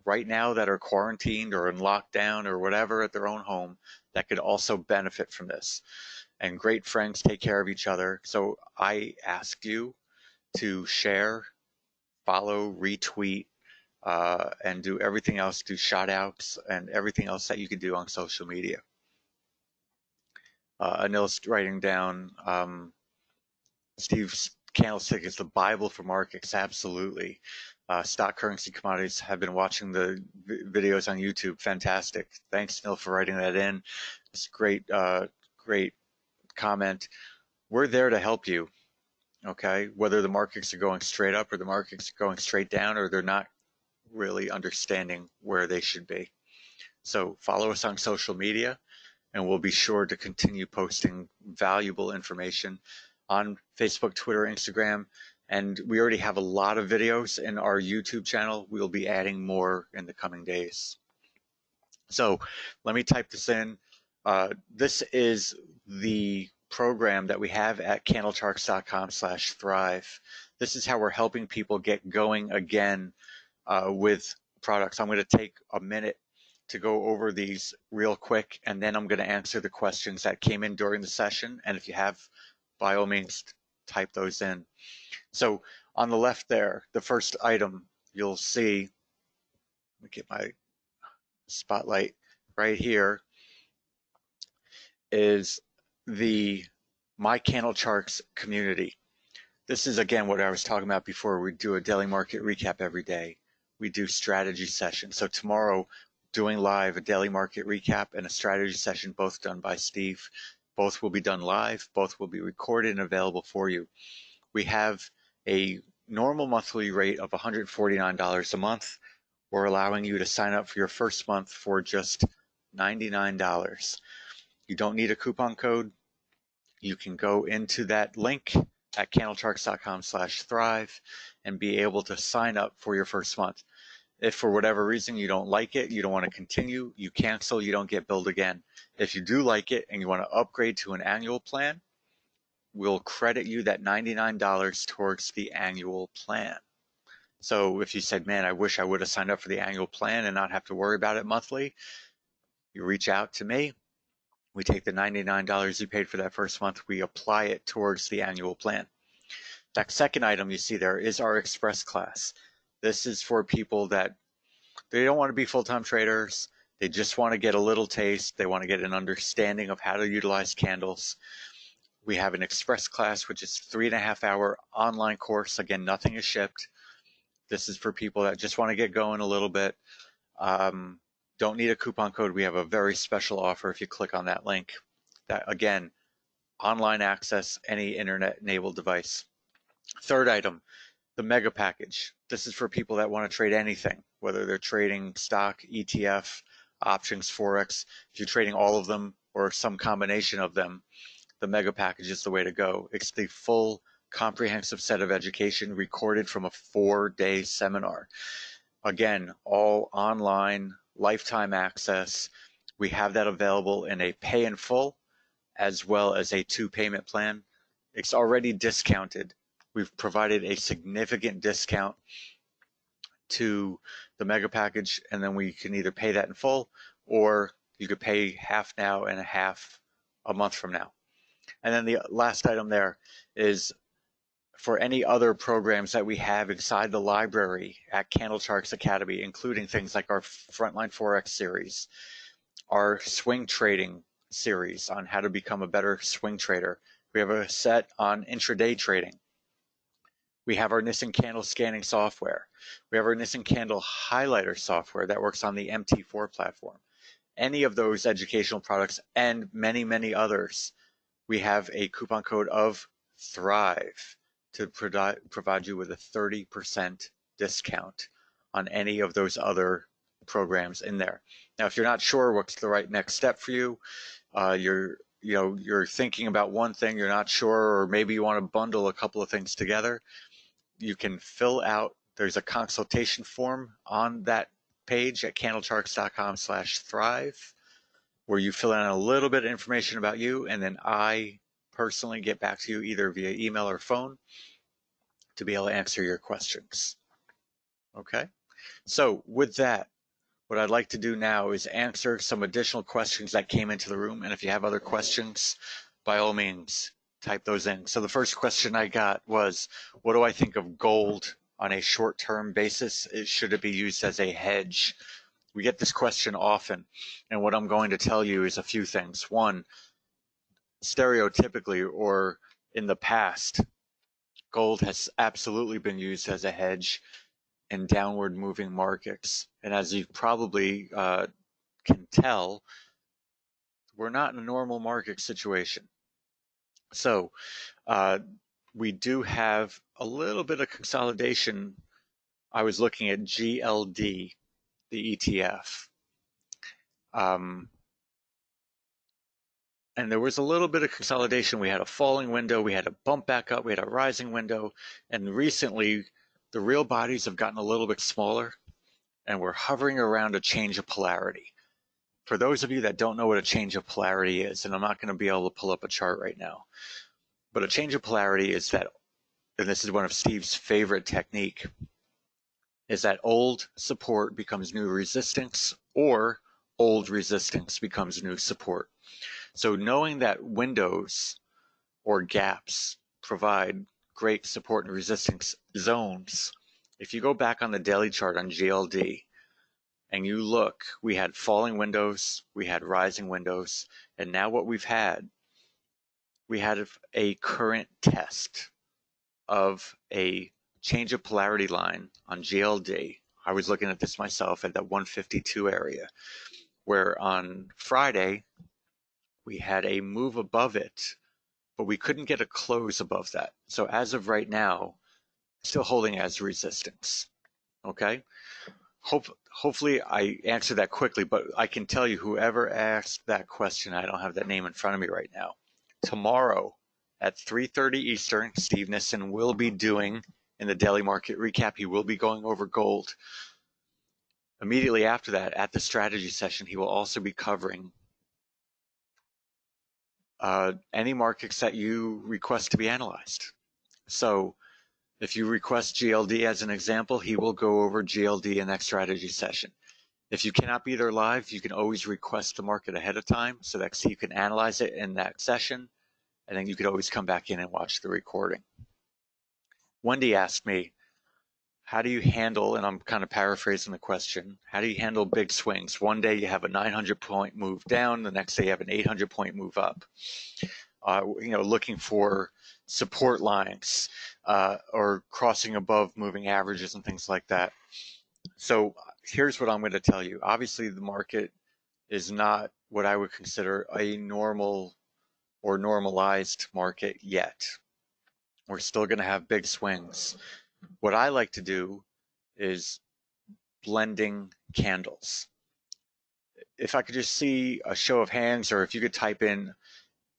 right now that are quarantined or in lockdown or whatever at their own home that could also benefit from this. And great friends take care of each other. So I ask you to share, follow, retweet, and do everything else, do shout outs and everything else that you can do on social media. Anil's writing down, Steve's candlestick is the Bible for markets. Absolutely. Stock, currency, commodities. Have been watching the videos on YouTube. Fantastic. Thanks, Neil, for writing that in. It's great, great comment. We're there to help you. Okay, whether the markets are going straight up or the markets are going straight down, or they're not really understanding where they should be. So follow us on social media, and we'll be sure to continue posting valuable information on Facebook, Twitter, Instagram, and we already have a lot of videos in our YouTube channel. We'll be adding more in the coming days. So let me type this in. This is the program that we have at candlecharts.com/thrive. This is how we're helping people get going again with products. I'm going to take a minute to go over these real quick, and then I'm going to answer the questions that came in during the session. And if you have, by all means, type those in. So on the left there, the first item you'll see, let me get my spotlight right here, is the My Candlecharts community. This is, again, what I was talking about before. We do a daily market recap every day. We do strategy sessions. So tomorrow, doing live a daily market recap and a strategy session, both done by Steve. Both will be done live. Both will be recorded and available for you. We have a normal monthly rate of $149 a month. We're allowing you to sign up for your first month for just $99. You don't need a coupon code. You can go into that link at candlecharts.com/thrive and be able to sign up for your first month. If for whatever reason you don't like it, you don't want to continue, you cancel, you don't get billed again. If you do like it and you want to upgrade to an annual plan, we'll credit you that $99 towards the annual plan. So if you said, man, I wish I would have signed up for the annual plan and not have to worry about it monthly, you reach out to me. We take the $99 you paid for that first month, we apply it towards the annual plan. That second item you see there is our Express class. This is for people that they don't want to be full-time traders. They just want to get a little taste. They want to get an understanding of how to utilize candles. We have an Express class, which is a 3.5-hour online course. Again, nothing is shipped. This is for people that just want to get going a little bit. Don't need a coupon code. We have a very special offer if you click on that link. That, again, online access, any internet-enabled device. Third item, the mega package. This is for people that want to trade anything, whether they're trading stock, ETF, options, Forex. If you're trading all of them or some combination of them, the mega package is the way to go. It's the full comprehensive set of education recorded from a 4-day seminar. Again, all online, lifetime access. We have that available in a pay in full as well as a 2-payment plan. It's already discounted. We've provided a significant discount to the mega package, and then we can either pay that in full or you could pay half now and half a month from now. And then the last item there is for any other programs that we have inside the library at Candlecharts Academy, including things like our Frontline Forex series, our swing trading series on how to become a better swing trader. We have a set on intraday trading. We have our Nison Candle scanning software. We have our Nison Candle highlighter software that works on the MT4 platform. Any of those educational products and many, many others, we have a coupon code of THRIVE to provide you with a 30% discount on any of those other programs in there. Now, if you're not sure what's the right next step for you, you're thinking about one thing, you're not sure, or maybe you want to bundle a couple of things together, you can fill out, there's a consultation form on that page at candlecharts.com/thrive where you fill in a little bit of information about you, and then I personally get back to you either via email or phone to be able to answer your questions. Okay, so with that, what I'd like to do now is answer some additional questions that came into the room, and if you have other questions, by all means, type those in. So the first question I got was, what do I think of gold on a short-term basis? Should it be used as a hedge? We get this question often, and what I'm going to tell you is a few things. One, stereotypically or in the past, gold has absolutely been used as a hedge in downward moving markets. And as you probably can tell, we're not in a normal market situation. So we do have a little bit of consolidation. I was looking at GLD, the ETF. And there was a little bit of consolidation. We had a falling window, we had a bump back up, we had a rising window, and recently the real bodies have gotten a little bit smaller and we're hovering around a change of polarity. For those of you that don't know what a change of polarity is, and I'm not going to be able to pull up a chart right now, but a change of polarity is that, and this is one of Steve's favorite technique, is that old support becomes new resistance, or old resistance becomes new support. So knowing that windows or gaps provide great support and resistance zones, if you go back on the daily chart on GLD and you look, we had falling windows, we had rising windows, and now what we had a current test of a change of polarity line on GLD. I was looking at this myself at that 152 area, where on Friday we had a move above it, but we couldn't get a close above that. So as of right now, still holding as resistance. Okay? Hopefully I answered that quickly, but I can tell you, whoever asked that question, I don't have that name in front of me right now. Tomorrow at 3:30 Eastern, Steve Nison will be doing, in the daily market recap, he will be going over gold. Immediately after that, at the strategy session, he will also be covering any markets that you request to be analyzed. So if you request GLD as an example, he will go over GLD in that strategy session. If you cannot be there live, you can always request the market ahead of time so that Steve can analyze it in that session, and then you could always come back in and watch the recording. Wendy asked me, how do you handle, and I'm kind of paraphrasing the question, how do you handle big swings? One day you have a 900-point move down, the next day you have an 800-point move up. Looking for support lines or crossing above moving averages and things like that. So here's what I'm going to tell you. Obviously, the market is not what I would consider a normal or normalized market yet. We're still going to have big swings. What I like to do is blending candles. If I could just see a show of hands, or if you could type in,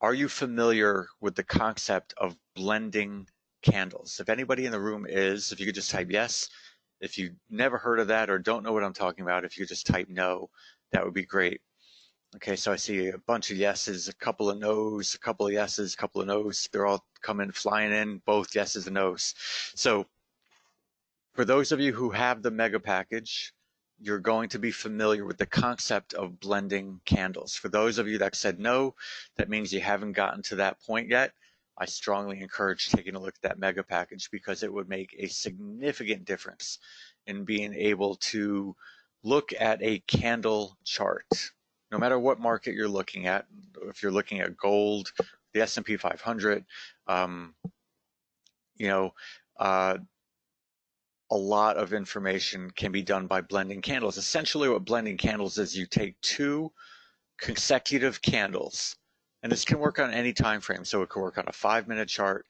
are you familiar with the concept of blending candles? If anybody in the room is, if you could just type yes. If you never heard of that or don't know what I'm talking about, if you could just type no, that would be great. Okay, so I see a bunch of yeses, a couple of no's, a couple of yeses, a couple of no's. They're all coming flying in, both yeses and no's. So for those of you who have the mega package, you're going to be familiar with the concept of blending candles. For those of you that said no, that means you haven't gotten to that point yet. I strongly encourage taking a look at that mega package, because it would make a significant difference in being able to look at a candle chart. No matter what market you're looking at, if you're looking at gold, the S&P 500, a lot of information can be done by blending candles. Essentially what blending candles is, you take two consecutive candles, and this can work on any time frame. So it can work on a 5-minute chart,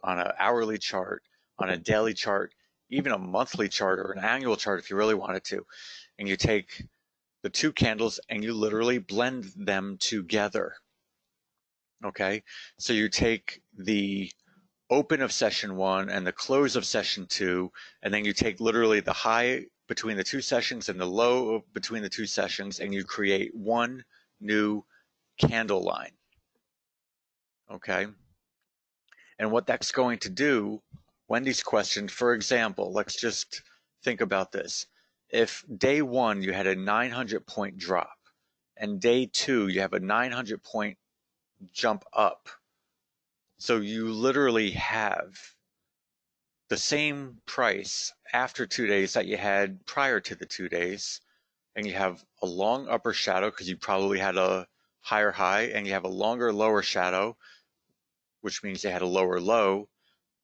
on an hourly chart, on a daily chart, even a monthly chart or an annual chart if you really wanted to. And you take the two candles and you literally blend them together. Okay, so you take the open of session 1 and the close of session 2, and then you take literally the high between the two sessions and the low between the two sessions, and you create one new candle line. Okay, and what that's going to do, Wendy's question, for example, let's just think about this. If day 1 you had a 900-point drop, and day 2 you have a 900-point jump up, so you literally have the same price after 2 days that you had prior to the 2 days, and you have a long upper shadow because you probably had a higher high, and you have a longer lower shadow, which means you had a lower low.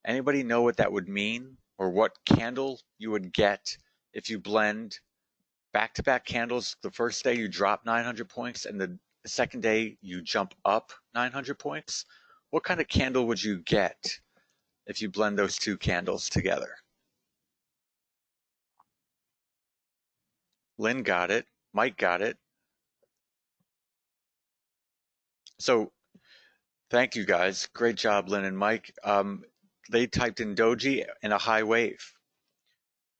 Anybody know what that would mean, or what candle you would get if you blend back-to-back candles? The first day you drop 900 points, and the second day you jump up 900 points. What kind of candle would you get if you blend those two candles together? Lynn got it. Mike got it. So thank you guys. Great job, Lynn and Mike. They typed in doji and a high wave.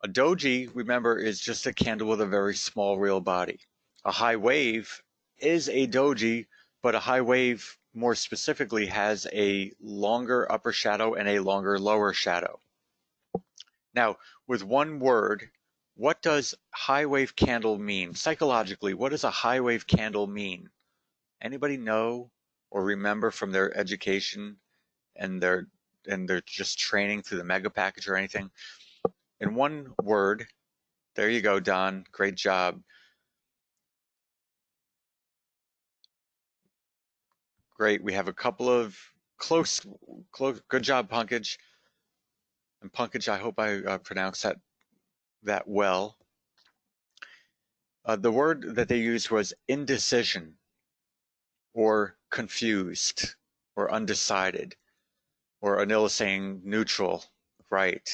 A doji, remember, is just a candle with a very small real body. A high wave is a doji, but a high wave more specifically has a longer upper shadow and a longer lower shadow. Now, with one word, what does high wave candle mean? Psychologically, what does a high wave candle mean? Anybody know or remember from their education and their just training through the mega package or anything? In one word, there you go, Don. Great job. Great. We have a couple of close. Good job, Punkage. And Punkage, I hope I pronounced that well. The word that they used was indecision, or confused, or undecided, or Anil is saying neutral, right?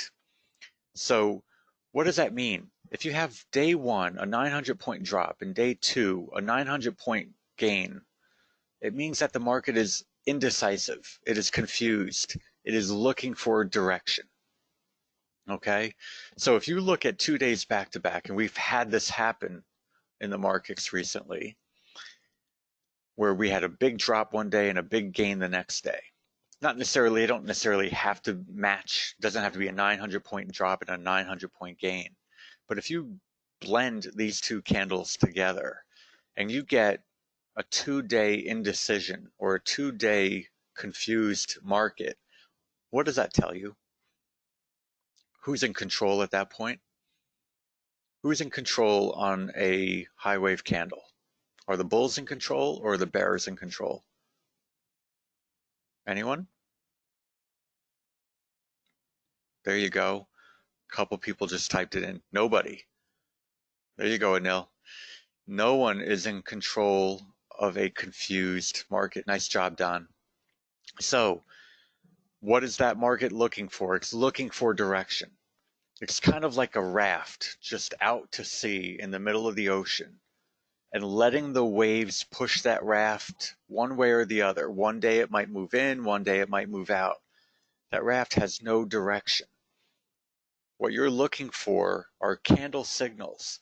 So what does that mean? If you have day one, a 900-point drop, and day two, a 900-point gain, it means that the market is indecisive. It is confused. It is looking for direction. Okay? So if you look at 2 days back to back, and we've had this happen in the markets recently, where we had a big drop one day and a big gain the next day. Not necessarily, they don't necessarily have to match, doesn't have to be a 900-point drop and a 900-point gain. But if you blend these two candles together and you get a 2-day indecision or a 2-day confused market, what does that tell you? Who's in control at that point? Who's in control on a high wave candle? Are the bulls in control or are the bears in control? Anyone? There you go. A couple people just typed it in. Nobody. There you go, Anil. No one is in control of a confused market. Nice job, Don. So, what is that market looking for? It's looking for direction. It's kind of like a raft just out to sea in the middle of the ocean and letting the waves push that raft one way or the other. One day it might move in, one day it might move out. That raft has no direction. What you're looking for are candle signals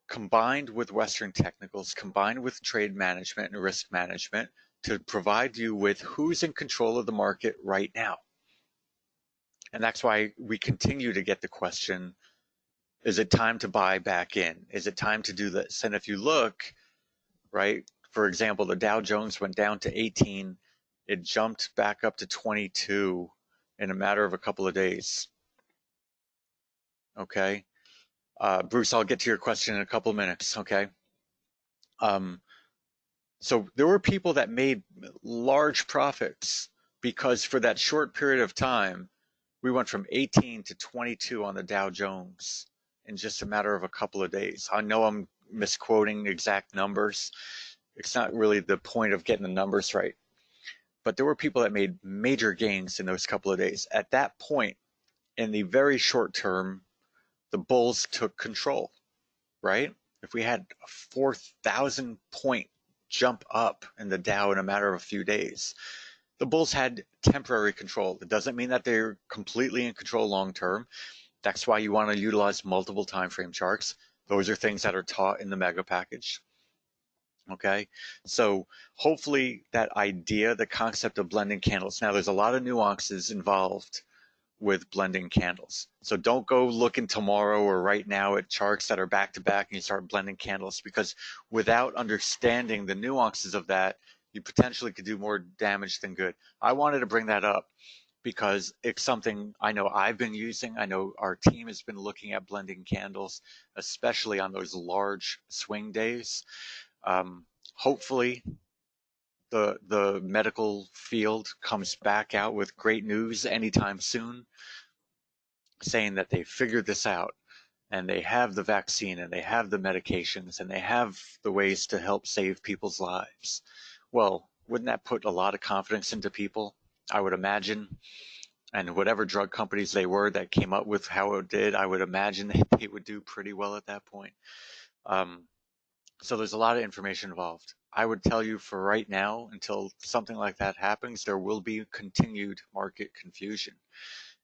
combined with Western technicals, combined with trade management and risk management to provide you with who's in control of the market right now. And that's why we continue to get the question, is it time to buy back in? Is it time to do this? And if you look, right, for example, the Dow Jones went down to 18, it jumped back up to 22 in a matter of a couple of days. Okay. Bruce, I'll get to your question in a couple of minutes. Okay. So there were people that made large profits because for that short period of time, we went from 18 to 22 on the Dow Jones in just a matter of a couple of days. I know I'm misquoting exact numbers. It's not really the point of getting the numbers right. But there were people that made major gains in those couple of days. At that point, in the very short term, the bulls took control, right? If we had a 4,000 point jump up in the Dow in a matter of a few days, the bulls had temporary control. It doesn't mean that they're completely in control long term. That's why you want to utilize multiple time frame charts. Those are things that are taught in the mega package. Okay, so hopefully that idea, the concept of blending candles. Now there's a lot of nuances involved with blending candles. So don't go looking tomorrow or right now at charts that are back to back and you start blending candles, because without understanding the nuances of that, you potentially could do more damage than good. I wanted to bring that up because it's something I know I've been using. I know our team has been looking at blending candles, especially on those large swing days. Hopefully the medical field comes back out with great news anytime soon, saying that they figured this out and they have the vaccine and they have the medications and they have the ways to help save people's lives. Well, wouldn't that put a lot of confidence into people? I would imagine. And whatever drug companies they were that came up with how it did, I would imagine that they would do pretty well at that point. So there's a lot of information involved. I would tell you for right now, until something like that happens, there will be continued market confusion.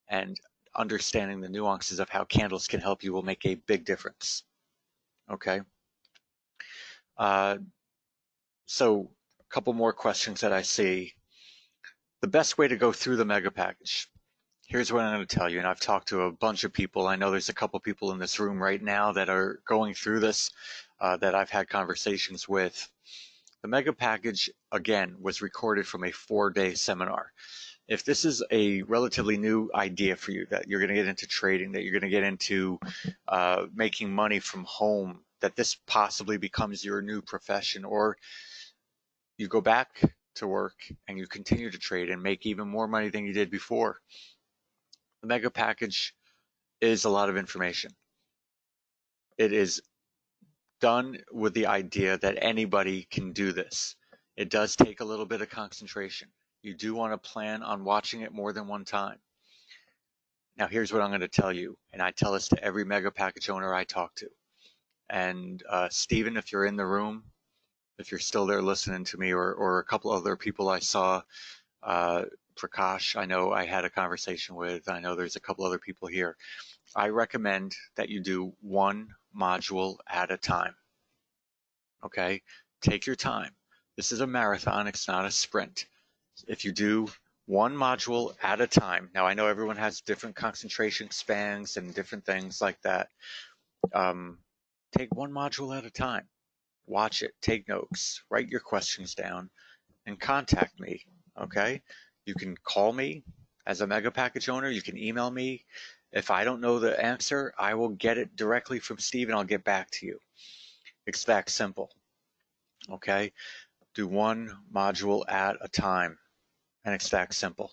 And understanding the nuances of how candles can help you will make a big difference. Okay. So a couple more questions that I see. The best way to go through the mega package. Here's what I'm going to tell you, and I've talked to a bunch of people. I know there's a couple people in this room right now that are going through this that I've had conversations with. The mega package, again, was recorded from a 4-day seminar. If this is a relatively new idea for you, that you're going to get into trading, that you're going to get into making money from home, that this possibly becomes your new profession, or you go back to work and you continue to trade and make even more money than you did before, the mega package is a lot of information. It is done with the idea that anybody can do this. It does take a little bit of concentration. You do want to plan on watching it more than one time. Now, here's what I'm going to tell you, and I tell this to every mega package owner I talk to. And Stephen, if you're in the room, if you're still there listening to me, or a couple other people I saw, Prakash, I know I had a conversation with, I know there's a couple other people here. I recommend that you do one module at a time. Okay? Take your time. This is a marathon, it's not a sprint. If you do one module at a time, now I know everyone has different concentration spans and different things like that. Take one module at a time. Watch it, take notes, write your questions down, and contact me, okay? You can call me as a mega package owner. You can email me. If I don't know the answer, I will get it directly from Steve and I'll get back to you. It's that simple, okay? Do one module at a time, and it's that simple.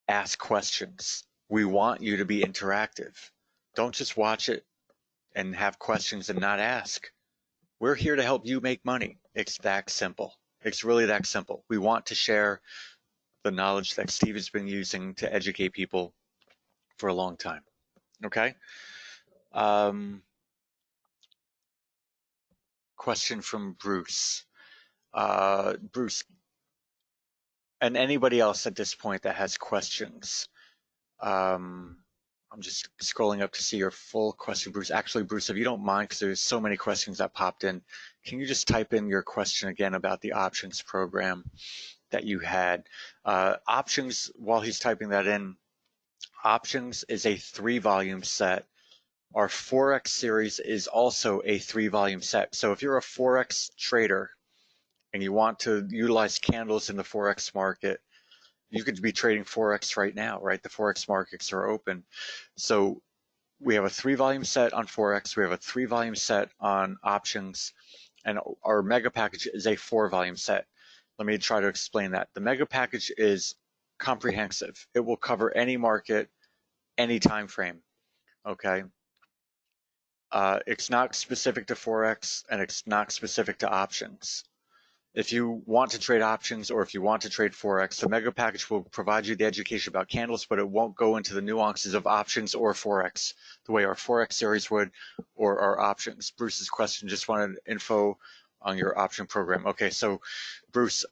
Ask questions. We want you to be interactive. Don't just watch it and have questions and not ask. We're here to help you make money. It's that simple. It's really that simple. We want to share the knowledge that Steve has been using to educate people for a long time. Okay? Question from Bruce. Bruce, and anybody else at this point that has questions. I'm just scrolling up to see your full question, Bruce. Actually, Bruce, if you don't mind, because there's so many questions that popped in, can you just type in your question again about the options program that you had? Options, while he's typing that in, options is a 3-volume set. Our Forex series is also a 3-volume set. So if you're a Forex trader and you want to utilize candles in the Forex market, you could be trading Forex right now, right? The Forex markets are open. So we have a 3-volume set on Forex. We have a 3-volume set on options. And our mega package is a 4-volume set. Let me try to explain that. The mega package is comprehensive. It will cover any market, any time frame, okay? It's not specific to Forex, and it's not specific to options. If you want to trade options or if you want to trade Forex, the mega package will provide you the education about candles, but it won't go into the nuances of options or Forex the way our Forex series would, or our options. Bruce's question just wanted info on your option program. Okay, so Bruce,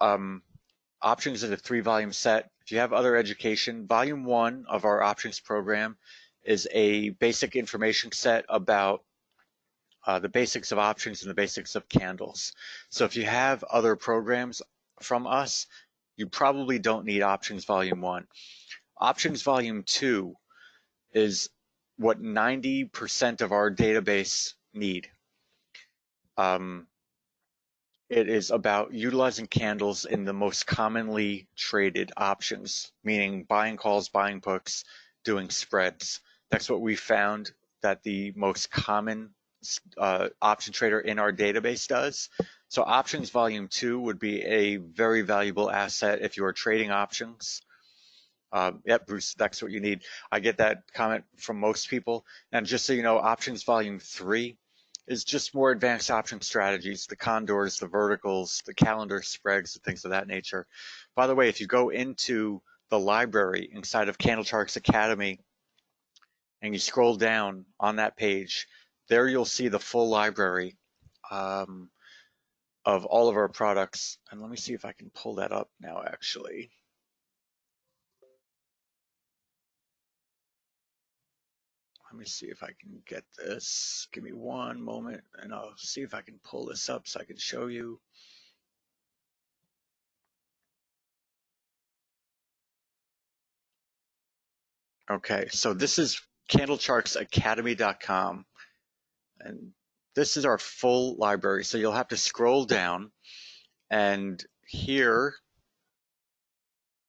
options is a 3-volume set. If you have other education, volume 1 of our options program is a basic information set about the basics of options and the basics of candles. So if you have other programs from us, you probably don't need options volume 1. Options volume 2 is what 90% of our database need. It is about utilizing candles in the most commonly traded options, meaning buying calls, buying puts, doing spreads. That's what we found that the most common option trader in our database does. So options volume 2 would be a very valuable asset if you are trading options. Yep, Bruce, that's what you need. I get that comment from most people. And just so you know, options volume 3 is just more advanced option strategies, the condors, the verticals, the calendar spreads, and things of that nature. By the way, if you go into the library inside of Candlecharts Academy and you scroll down on that page, there you'll see the full library of all of our products. And let me see if I can pull that up now, actually. Let me see if I can get this. Give me one moment and I'll see if I can pull this up so I can show you. Okay, so this is candlechartsacademy.com, and this is our full library. So you'll have to scroll down, and here,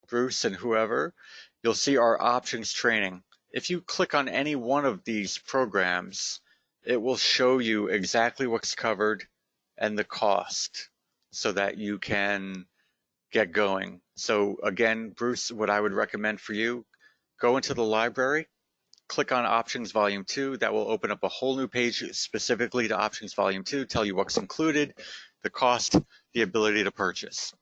Bruce and whoever, you'll see our options training. If you click on any one of these programs, it will show you exactly what's covered and the cost so that you can get going. So again, Bruce, what I would recommend for you, go into the library, click on Options Volume 2. That will open up a whole new page specifically to Options Volume 2, tell you what's included, the cost, the ability to purchase.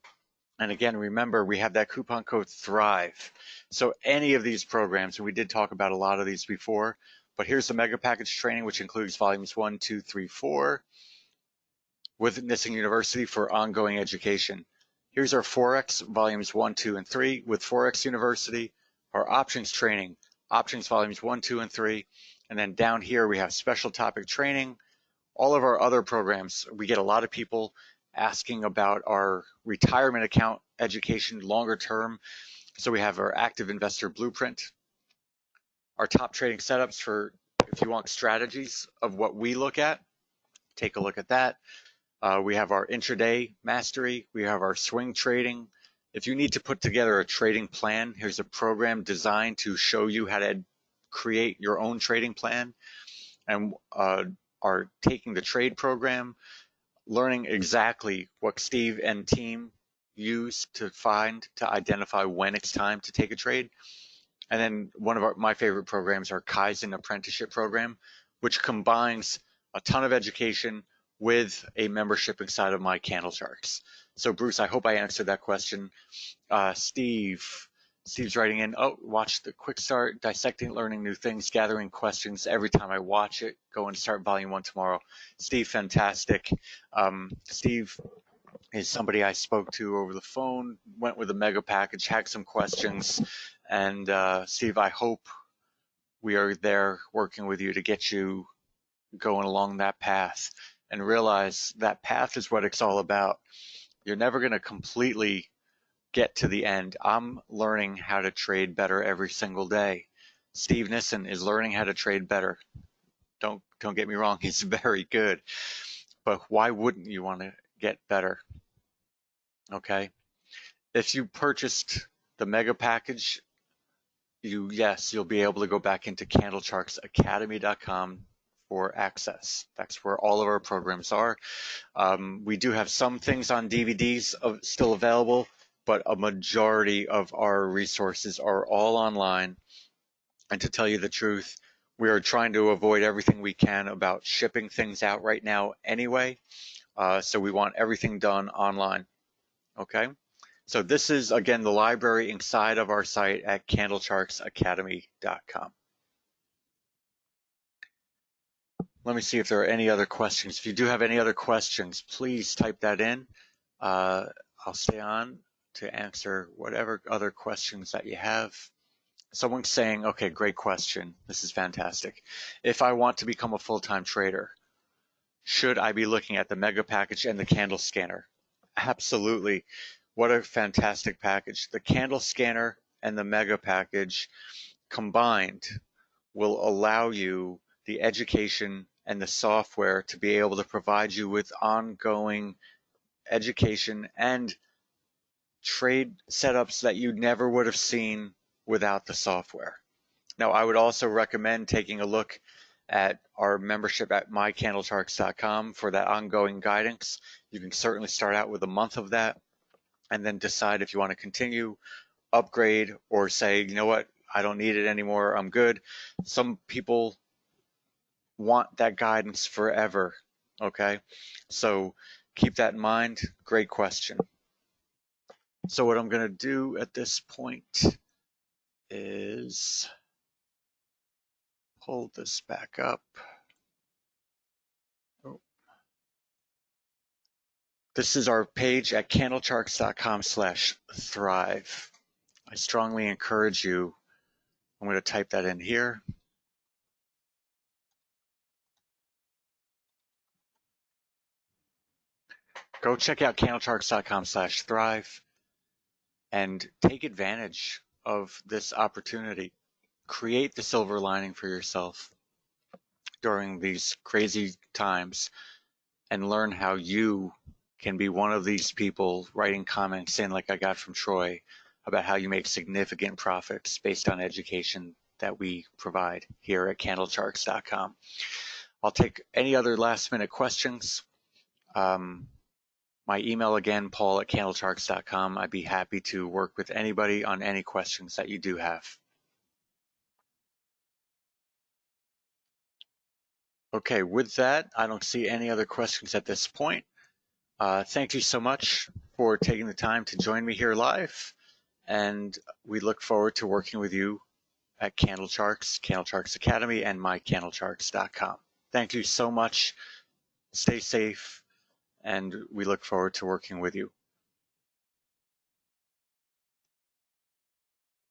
And again, remember, we have that coupon code THRIVE. So any of these programs, and we did talk about a lot of these before, but here's the mega package training, which includes volumes 1, 2, 3, 4 with Nison University for ongoing education. Here's our Forex volumes 1, 2, and 3 with Forex University, our options training, options volumes 1, 2, and 3. And then down here, we have special topic training, all of our other programs. We get a lot of people asking about our retirement account education longer term. So we have our active investor blueprint, our top trading setups for if you want strategies of what we look at, take a look at that. We have our intraday mastery. We have our swing trading. If you need to put together a trading plan, here's a program designed to show you how to create your own trading plan. And our Taking the Trade program, learning exactly what Steve and team use to identify when it's time to take a trade. And then one of my favorite programs, our Kaizen apprenticeship program, which combines a ton of education with a membership inside of my Candlecharts. So Bruce, I hope I answered that question. Steve's writing in, oh, watch the quick start, dissecting, learning new things, gathering questions every time I watch it, go and start volume 1 tomorrow. Steve, fantastic. Steve is somebody I spoke to over the phone, went with a mega package, had some questions, and Steve, I hope we are there working with you to get you going along that path, and realize that path is what it's all about. You're never going to completely get to the end. I'm learning how to trade better every single day. Steve Nison is learning how to trade better. Don't get me wrong, he's very good. But why wouldn't you want to get better? Okay? If you purchased the mega package, you'll be able to go back into candlechartsacademy.com for access. That's where all of our programs are. We do have some things on DVDs still available, but a majority of our resources are all online. And to tell you the truth, we are trying to avoid everything we can about shipping things out right now anyway. So we want everything done online. Okay? So this is, again, the library inside of our site at candlechartsacademy.com. Let me see if there are any other questions. If you do have any other questions, please type that in. I'll stay on to answer whatever other questions that you have. Someone's saying, okay, great question. This is fantastic. If I want to become a full-time trader, should I be looking at the mega package and the candle scanner? Absolutely. What a fantastic package. The candle scanner and the mega package combined will allow you the education and the software to be able to provide you with ongoing education and trade setups that you never would have seen without the software. Now, I would also recommend taking a look at our membership at mycandlecharts.com for that ongoing guidance. You can certainly start out with a month of that and then decide if you want to continue, upgrade, or say, you know what, I don't need it anymore, I'm good. Some people want that guidance forever, okay? So keep that in mind. Great question. So what I'm going to do at this point is pull this back up. Oh. This is our page at candlecharts.com/thrive. I strongly encourage you, I'm going to type that in here. Go check out candlecharts.com/thrive and take advantage of this opportunity. Create the silver lining for yourself during these crazy times and learn how you can be one of these people writing comments in, like I got from Troy, about how you make significant profits based on education that we provide here at candlecharts.com. I'll take any other last minute questions. My email again, paul@candlecharts.com. I'd be happy to work with anybody on any questions that you do have. Okay, with that, I don't see any other questions at this point. Thank you so much for taking the time to join me here live, and we look forward to working with you at Candlecharts, Candlecharts Academy, and mycandlecharts.com. Thank you so much. Stay safe, and we look forward to working with you.